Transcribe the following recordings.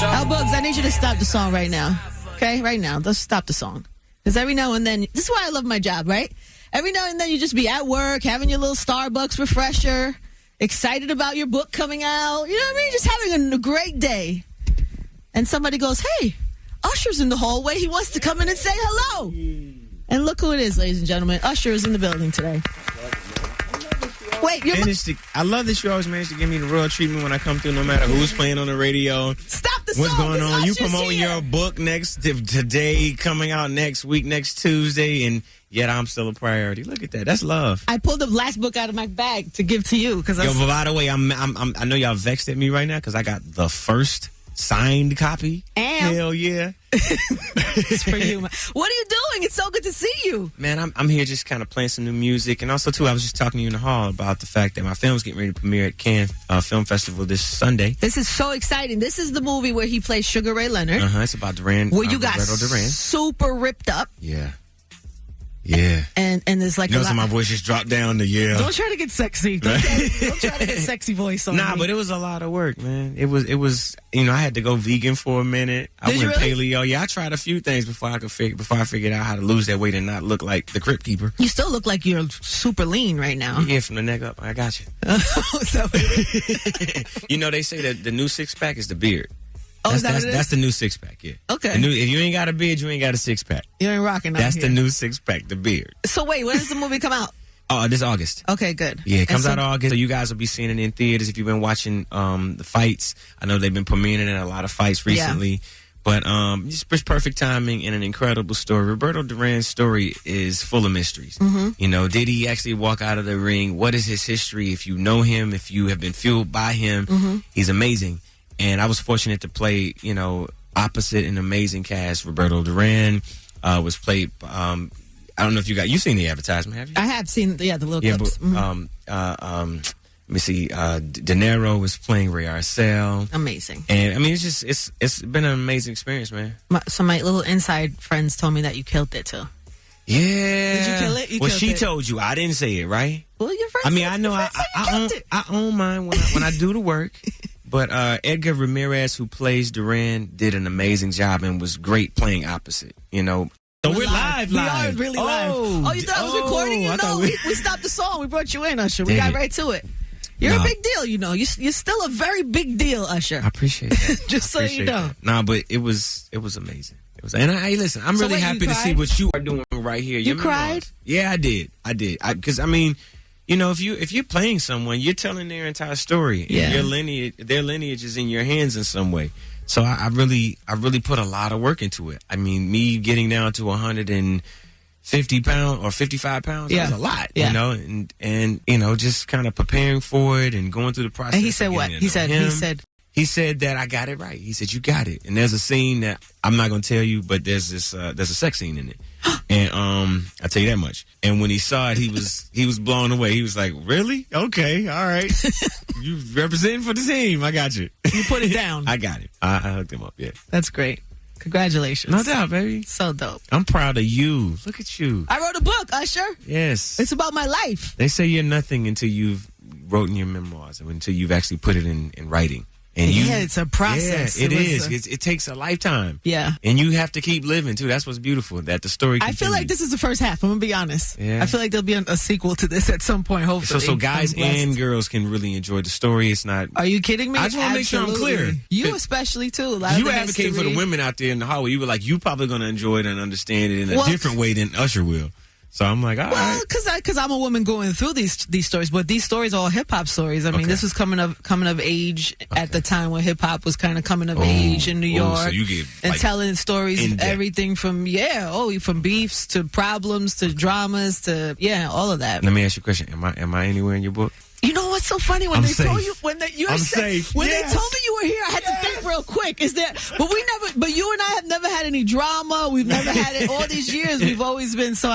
Al Bugs, I need you to stop the song right now. Okay, right now. Let's stop the song. Because every now and then, this is why I love my job, right? Every now and then you just be at work, having your little Starbucks refresher, excited about your book coming out. You know what I mean? Just having a great day. And somebody goes, hey, Usher's in the hallway. He wants to come in and say hello. And look who it is, ladies and gentlemen. Usher is in the building today. Wait, I love that you always manage to give me the royal treatment when I come through, no matter who's playing on the radio. Stop the song. What's going on? You Usher's promoting here. your book today, coming out next week, next Tuesday, and yet I'm still a priority. Look at that. That's love. I pulled the last book out of my bag to give to you. But by the way, I know y'all vexed at me right now because I got the first signed copy. Hell yeah. It's for you, man. What are you doing? It's so good to see you. Man, I'm here just kind of playing some new music. And also, too, I was just talking to you in the hall about the fact that my film's getting ready to premiere at Cannes Film Festival this Sunday. This is so exciting. This is the movie where he plays Sugar Ray Leonard. It's about Duran. Where you got Roberto Duran. super ripped up. Yeah. Yeah. And there's like so my voice just dropped down to yeah. Don't try to get sexy. Don't try to get sexy voice on me. But it was a lot of work, man. It was I had to go vegan for a minute. I Did you went really? paleo. Yeah, I tried a few things before I figured out how to lose that weight and not look like the Crypt Keeper. You still look like you're super lean right now. Yeah, from the neck up. I got you. They say that the new six-pack is the beard. Oh, is that what it is? That's the new six-pack, yeah. Okay. If you ain't got a beard, you ain't got a six-pack. You ain't rocking that. That's the new six-pack, the beard. So wait, when does the movie come out? Oh, this August. Okay, good. Yeah, it comes out August. So you guys will be seeing it in theaters if you've been watching the fights. I know they've been premiering it in a lot of fights recently. Yeah. But just perfect timing and an incredible story. Roberto Duran's story is full of mysteries. Mm-hmm. Did he actually walk out of the ring? What is his history? If you know him, if you have been fueled by him, he's amazing. And I was fortunate to play, opposite an amazing cast. Roberto Duran was played. I don't know if you've seen the advertisement, have you? I have seen, the little clips. But, let me see. De Niro was playing Ray Arcel. Amazing. And I mean, it's been an amazing experience, man. So my little inside friends told me that you killed it too. Yeah. Did you kill it? She told you. I didn't say it, right? Well, your friends. I mean, I know I own mine when I do the work. But Edgar Ramirez, who plays Duran, did an amazing job and was great playing opposite. So we're live. We are really live. Oh, you thought I was recording you? No, we stopped the song. We brought you in, Usher. We got right to it. You're a big deal, You're still a very big deal, Usher. I appreciate that. Just so you know. No, but it was amazing. And listen, I'm really happy to see what you are doing right here. You cried? Yeah, I did. Because I mean, if you're playing someone, you're telling their entire story. Yeah. And their lineage is in your hands in some way. So I really put a lot of work into it. I mean, me getting down to 150 pounds or 55 pounds, that was a lot, and just kind of preparing for it and going through the process. And he said what? He said that I got it right. He said, you got it. And there's a scene that I'm not going to tell you, but there's a sex scene in it. And I'll tell you that much. And when he saw it, he was blown away. He was like, really? Okay, all right. You representing for the team. I got you. You put it down. I got it. I hooked him up, yeah. That's great. Congratulations. No doubt, baby. So dope. I'm proud of you. Look at you. I wrote a book, Usher. Yes. It's about my life. They say you're nothing until you've wrote in your memoirs, or until you've actually put it in writing. And it's a process. Yeah, it is. It takes a lifetime. Yeah. And you have to keep living, too. That's what's beautiful, that the story continues. I feel like this is the first half. I'm going to be honest. Yeah. I feel like there'll be a sequel to this at some point, hopefully. So guys and girls can really enjoy the story. It's not... Are you kidding me? I just want to make sure I'm clear. You especially, too. You advocate for the women out there in the hallway. You were like, you probably going to enjoy it and understand it in a different way than Usher will. So I'm like, all right. Because I'm a woman going through these stories, but these stories are all hip hop stories. I mean, this was coming of age at the time when hip hop was kind of coming of age in New York, so you get, and telling stories of everything from from beefs to problems to dramas to all of that. Let me ask you a question: Am I anywhere in your book? You know what's so funny when told you when they you I'm safe. When they told me you were here, I had to think real quick. But you and I have never had any drama. We've never had it all these years. We've always been. So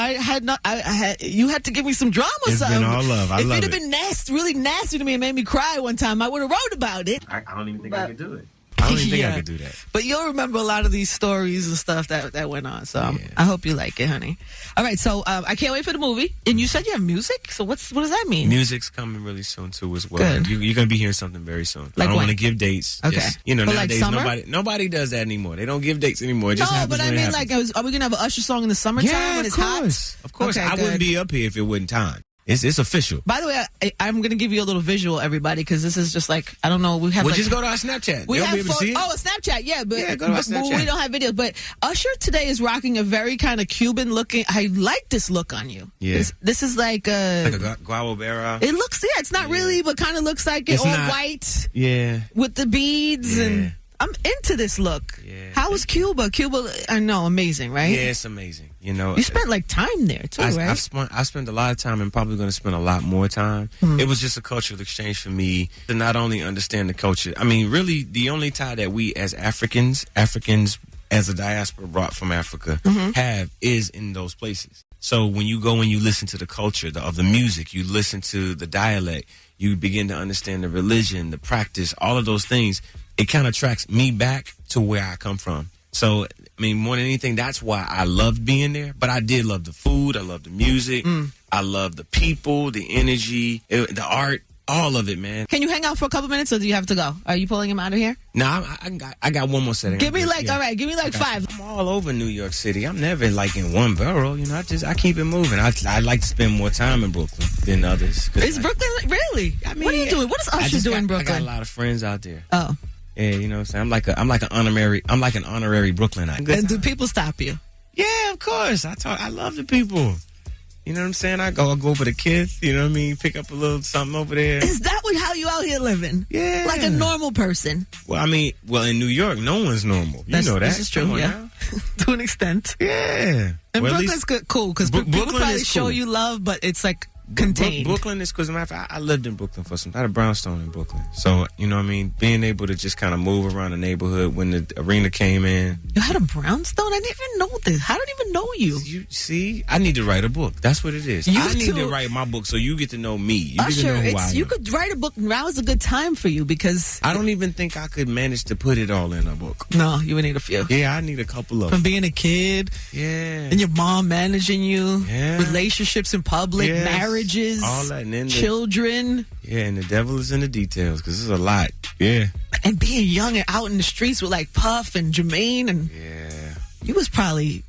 you had to give me some drama. It's been all love. If it had been really nasty to me and made me cry one time, I would have wrote about it. I don't even think I could do it. I don't even think I could do that. But you'll remember a lot of these stories and stuff that went on. So I hope you like it, honey. All right, so I can't wait for the movie. And you said you have music? So what does that mean? Music's coming really soon, too, as well. Good. You're going to be hearing something very soon. Like I don't when? want to give dates. Okay. Just, But nowadays, like nobody does that anymore. They don't give dates anymore. It just happens but I when it mean, happens. are we going to have an Usher song in the summertime when it's hot? Of course. Okay, I wouldn't be up here if it wasn't time. It's official. By the way, I'm going to give you a little visual, everybody, because this is just like, I don't know. We have just go to our Snapchat. We They'll have be able to see it. Oh, a Snapchat, yeah. But, go to our Snapchat. We don't have videos. But Usher today is rocking a very kind of Cuban looking. I like this look on you. Yeah. This is like a guava bear. It looks, it's not really, but kind of looks like it. It's All not, white. Yeah. With the beads and. I'm into this look. Yeah. How was Cuba? Cuba, I know, amazing, right? Yeah, it's amazing. You spent like time there too, right? I spent a lot of time and probably going to spend a lot more time. It was just a cultural exchange for me to not only understand the culture. I mean, really, the only tie that we as Africans as a diaspora brought from Africa have is in those places. So when you go and you listen to the culture of the music, you listen to the dialect, you begin to understand the religion, the practice, all of those things. It kind of tracks me back to where I come from. So, I mean, more than anything, that's why I loved being there. But I did love the food. I love the music. I love the people, the energy, the art, all of it, man. Can you hang out for a couple minutes or do you have to go? Are you pulling him out of here? No, I got one more setting. Give me all right, give me like 5. I'm all over New York City. I'm never like in one borough. I keep it moving. I like to spend more time in Brooklyn than others. Is Brooklyn really? I mean, what are you doing? What does Usher do in Brooklyn? I got a lot of friends out there. Oh. Yeah, you know what I'm saying? I'm like an honorary Brooklynite. And do people stop you? Yeah, of course. I love the people. You know what I'm saying? I go over the kids, you know what I mean? Pick up a little something over there. Is that how you out here living? Yeah. Like a normal person? Well, in New York, no one's normal. You know that. This is true, yeah. To an extent. Yeah. And Brooklyn's cool, because people probably show you love, but it's like contained. Brooklyn is, because I lived in Brooklyn for some time. I had a brownstone in Brooklyn. So, you know what I mean? Being able to just kind of move around the neighborhood when the arena came in. You had a brownstone? I didn't even know this. I don't even know you. You see? I need to write a book. That's what it is. I need to write my book so you get to know me. You get to know who I am. You could write a book. Now is a good time for you because... I don't even think I could manage to put it all in a book. No, you would need a few. Yeah, I need a couple of From being a kid. Yeah. And your mom managing you. Yeah. Relationships in public. Yes. Marriages. All that. And then children. Yeah, and the devil is in the details because there's a lot. Yeah. And being young and out in the streets with like Puff and Jermaine and... Yeah. You was probably...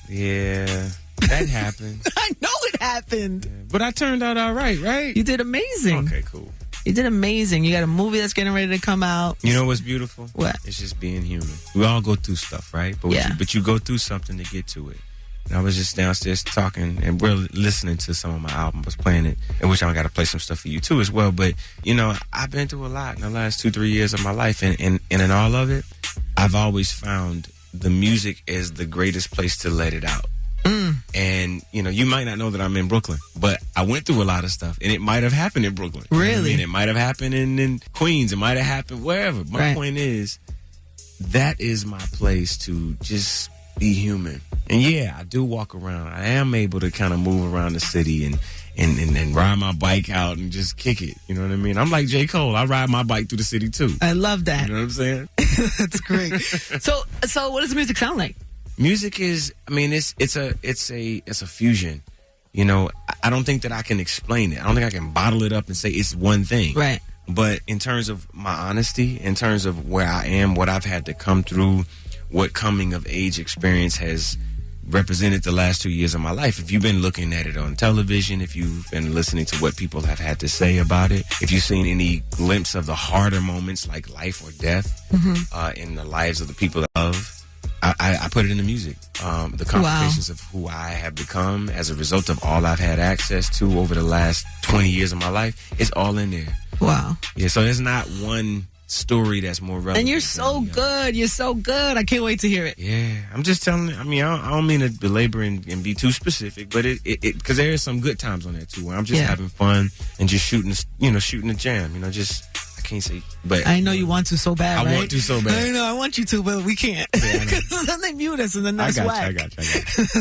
Yeah. That happened. I know it happened. Yeah. But I turned out all right, right? You did amazing. Okay, cool. You did amazing. You got a movie that's getting ready to come out. You know what's beautiful? What? It's just being human. We all go through stuff, right? But you go through something to get to it. And I was just downstairs talking and we're listening to some of my album. I was playing it, in which I got to play some stuff for you too as well. But, I've been through a lot in the last 2-3 years of my life. And in all of it, I've always found the music is the greatest place to let it out. And, you might not know that I'm in Brooklyn, but I went through a lot of stuff and it might have happened in Brooklyn. Really? And it might have happened in Queens. It might have happened wherever. My point is, that is my place to just be human. And yeah, I do walk around. I am able to kind of move around the city and ride my bike out and just kick it. You know what I mean? I'm like J. Cole. I ride my bike through the city too. I love that. You know what I'm saying? That's great. So what does the music sound like? Music is, it's a fusion. I don't think that I can explain it. I don't think I can bottle it up and say it's one thing. Right. But in terms of my honesty, in terms of where I am, what I've had to come through, what coming of age experience has represented the last 2 years of my life. If you've been looking at it on television, if you've been listening to what people have had to say about it, if you've seen any glimpse of the harder moments like life or death in the lives of the people that I love, I put it in the music. The complications of who I have become as a result of all I've had access to over the last 20 years of my life, it's all in there. Wow. Yeah, so there's not one story that's more relevant. And you're so good. You're so good. I can't wait to hear it. Yeah. I'm just telling I don't mean to belabor and be too specific, but it because there is some good times on that too, where I'm just having fun and just shooting the jam, I can't say, but I know you want to so bad, right? I want to so bad. I know, I want you to, but we can't. Because then they mute us and then that's whack. I got you.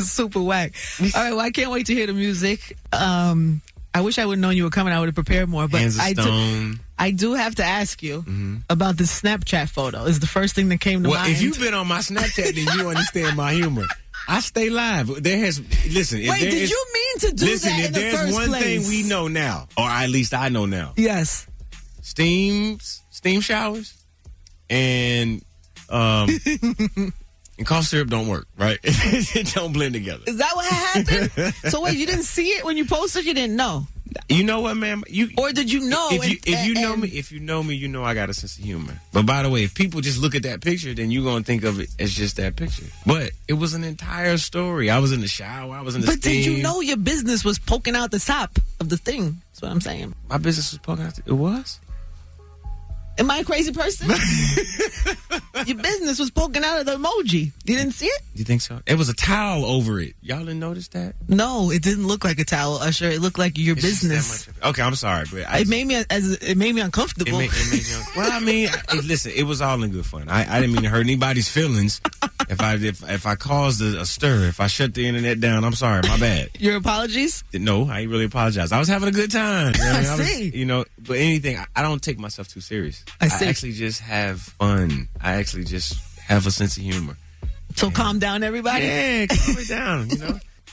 Super whack. All right, well, I can't wait to hear the music. I wish I would have known you were coming. I would have prepared more. But Hands of Stone. I do have to ask you about the Snapchat photo. Is the first thing that came to mind. Well, if you've been on my Snapchat, then you understand my humor. I stay live. Wait, did you mean to do that in the first place? There's one thing we know now, or at least I know now. Yes. Steam showers and cough syrup don't work, right? It don't blend together. Is that what happened? So wait, you didn't see it when you posted? You didn't know? You know what, man? Or did you know? If you know me, you know I got a sense of humor. But by the way, if people just look at that picture, then you're gonna think of it as just that picture. But it was an entire story. I was in the shower. I was in the steam. But did you know your business was poking out the top of the thing? That's what I'm saying. My business was poking out. It was. Am I a crazy person? Your business was poking out of the emoji. You didn't see it? You think so? It was a towel over it. Y'all didn't notice that? No, it didn't look like a towel, Usher. It looked like your business. Okay, I'm sorry, but it made me uncomfortable. Well, I mean, listen, it was all in good fun. I didn't mean to hurt anybody's feelings. If I caused a stir, if I shut the internet down, I'm sorry. My bad. Your apologies? No, I ain't really apologize. I was having a good time. You know, I see. But anything, I don't take myself too serious. I see. I actually just have fun. I actually just have a sense of humor. So calm down, everybody. Yeah, calm it down.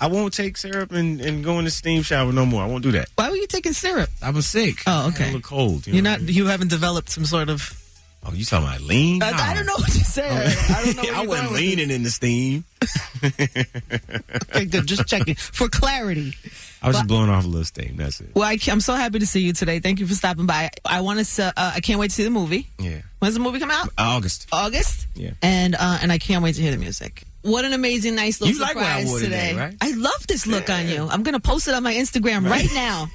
I won't take syrup and go in the steam shower no more. I won't do that. Why were you taking syrup? I was sick. Oh, okay. I look cold. You haven't developed some sort of. Oh, you talking about lean? I don't know what you said. I don't know. I wasn't leaning in the steam. Okay, good. Just checking for clarity. I was just blowing off a little steam. That's it. Well, I'm so happy to see you today. Thank you for stopping by. I can't wait to see the movie. Yeah. When's the movie come out? August. August? Yeah. And I can't wait to hear the music. What an amazing, nice little surprise like what I wore today. Right? I love this look on you. I'm going to post it on my Instagram right now.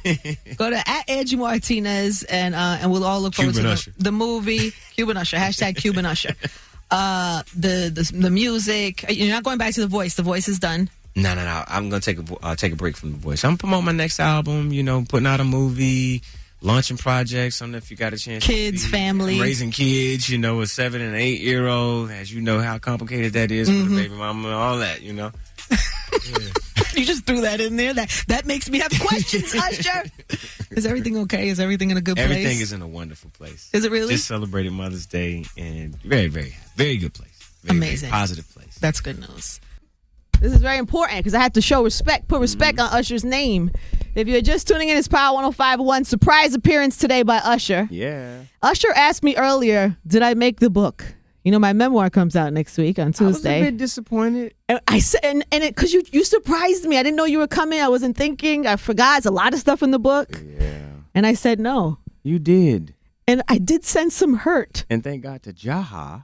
Go to @Angie Martinez and we'll all look forward to the movie. Cuban Usher. #Cuban Usher. The music. You're not going back to The Voice. The Voice is done. No. I'm going to take a break from The Voice. I'm promoting my next album, putting out a movie, launching projects. I don't know if you got a chance. Kids, family. I'm raising kids, a 7 and 8 year old. As you know how complicated that is for the baby mama and all that, Yeah. You just threw that in there. That makes me have questions, Usher. Is everything okay? Is everything in a good place? Everything is in a wonderful place. Is it really? Just celebrated Mother's Day and very, very, very good place. Amazing. Very positive place. That's good news. This is very important because I have to show respect, put respect on Usher's name. If you're just tuning in, it's Power 105.1. Surprise appearance today by Usher. Yeah. Usher asked me earlier, did I make the book? My memoir comes out next week on Tuesday. I was a bit disappointed. And I said, and because you surprised me. I didn't know you were coming. I wasn't thinking. I forgot. It's a lot of stuff in the book. Yeah. And I said no. You did. And I did sense some hurt. And thank God to Jaha.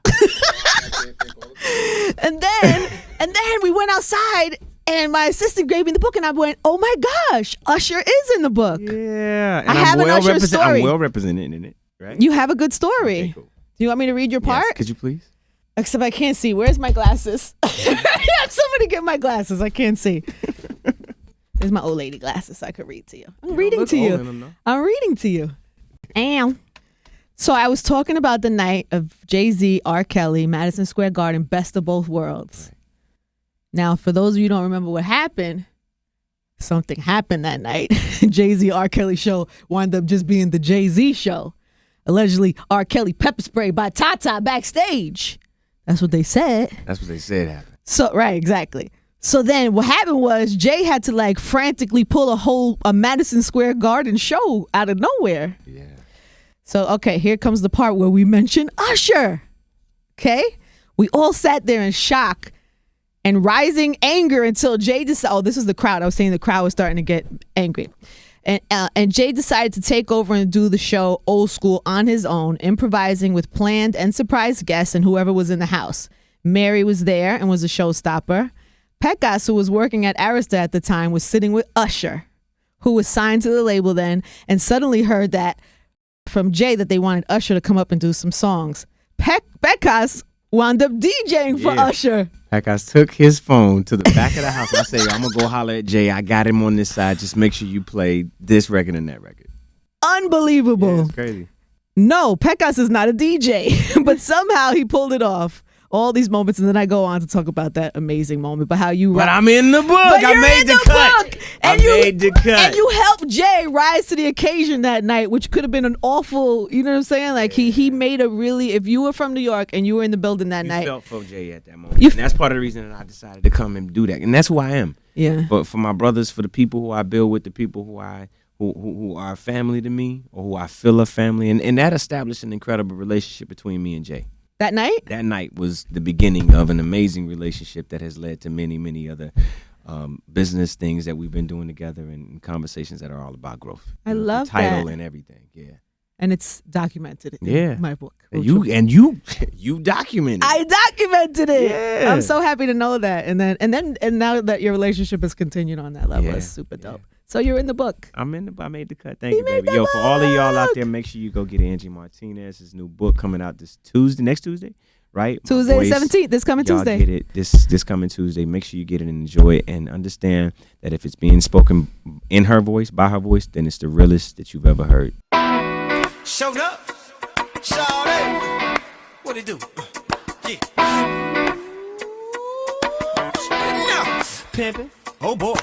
And then we went outside and my assistant gave me the book and I went, oh my gosh, Usher is in the book. Yeah. And I have an Usher story. I'm well represented in it, right? You have a good story. Okay, cool. Do you want me to read your part? Yes, could you please? Except I can't see. Where's my glasses? Somebody get my glasses. I can't see. There's my old lady glasses so I could read to you. I'm reading to you. I'm reading to you. And so I was talking about the night of Jay-Z, R. Kelly, Madison Square Garden, best of both worlds. Right. Now, for those of you who don't remember what happened, something happened that night. Jay-Z, R. Kelly show wound up just being the Jay-Z show. Allegedly, R. Kelly pepper sprayed by Tata backstage. That's what they said. That's what they said happened. So, right, exactly. So then what happened was Jay had to frantically pull a Madison Square Garden show out of nowhere. Yeah. So, okay, here comes the part where we mention Usher. Okay? We all sat there in shock and rising anger until Jay decided, oh, this is the crowd. I was saying the crowd was starting to get angry. And Jay decided to take over and do the show old school on his own, improvising with planned and surprise guests and whoever was in the house. Mary was there and was a showstopper. Pecos, who was working at Arista at the time, was sitting with Usher, who was signed to the label then, and suddenly heard that from Jay that they wanted Usher to come up and do some songs. Pecos wound up DJing for Usher. Pecos took his phone to the back of the house. I say, I'm going to go holler at Jay. I got him on this side. Just make sure you play this record and that record. Unbelievable. Yeah, it's crazy. No, Pecos is not a DJ, but somehow he pulled it off. all these moments, and then I go on to talk about that amazing moment. But how you, but I'm in the book. I made the cut. And you made the cut. And you helped Jay rise to the occasion that night, which could have been an awful. You know what I'm saying? Like he made a really. If you were from New York and you were in the building that night, felt for Jay at that moment. And that's part of the reason that I decided to come and do that, and that's who I am. Yeah. But for my brothers, for the people who I build with, the people who are family to me, or who I feel are family, and that established an incredible relationship between me and Jay. That night? That night was the beginning of an amazing relationship that has led to many, many other business things that we've been doing together and conversations that are all about growth. I love the title that. and everything. Yeah. And it's documented in my book. And you documented it. I documented it. Yeah. I'm so happy to know that. And now that your relationship has continued on that level, it's super dope. So you're in the book. I made the cut. Thank you, baby. Yo, for all of y'all out there, make sure you go get Angie Martinez. New book coming out next Tuesday, right? Tuesday 17th, this coming y'all Tuesday. Get it this coming Tuesday. Make sure you get it and enjoy it, and understand that if it's being spoken in her voice, by her voice, then it's the realest that you've ever heard. Showed up, shawty. What it do? Yeah. Now, pimpin'. Oh boy.